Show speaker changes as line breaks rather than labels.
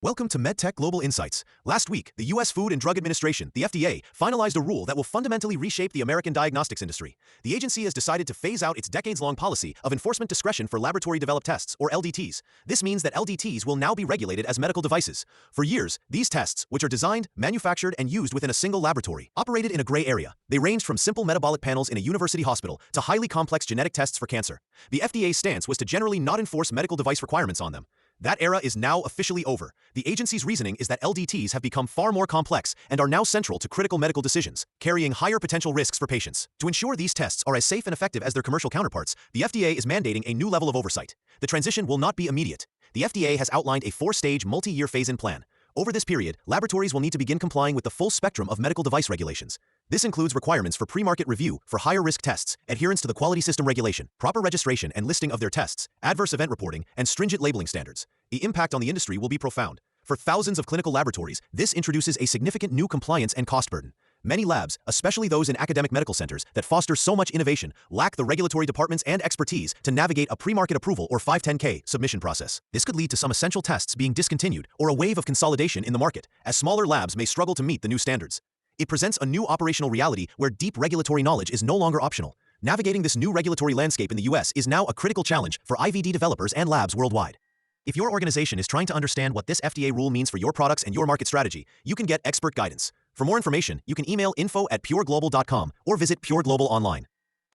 Welcome to MedTech Global Insights. Last week, the U.S. Food and Drug Administration, the FDA, finalized a rule that will fundamentally reshape the American diagnostics industry. The agency has decided to phase out its decades-long policy of enforcement discretion for laboratory-developed tests, or LDTs. This means that LDTs will now be regulated as medical devices. For years, these tests, which are designed, manufactured, and used within a single laboratory, operated in a gray area. They ranged from simple metabolic panels in a university hospital to highly complex genetic tests for cancer. The FDA's stance was to generally not enforce medical device requirements on them. That era is now officially over. The agency's reasoning is that LDTs have become far more complex and are now central to critical medical decisions, carrying higher potential risks for patients. To ensure these tests are as safe and effective as their commercial counterparts, the FDA is mandating a new level of oversight. The transition will not be immediate. The FDA has outlined a four-stage multi-year phase-in plan. Over this period, laboratories will need to begin complying with the full spectrum of medical device regulations. This includes requirements for pre-market review for higher-risk tests, adherence to the quality system regulation, proper registration and listing of their tests, adverse event reporting, and stringent labeling standards. The impact on the industry will be profound. For thousands of clinical laboratories, this introduces a significant new compliance and cost burden. Many labs, especially those in academic medical centers that foster so much innovation, lack the regulatory departments and expertise to navigate a pre-market approval or 510(k) submission process. This could lead to some essential tests being discontinued or a wave of consolidation in the market, as smaller labs may struggle to meet the new standards. It presents a new operational reality where deep regulatory knowledge is no longer optional. Navigating this new regulatory landscape in the US is now a critical challenge for IVD developers and labs worldwide. If your organization is trying to understand what this FDA rule means for your products and your market strategy, you can get expert guidance. For more information, you can email info@pureglobal.com or visit Pure Global online.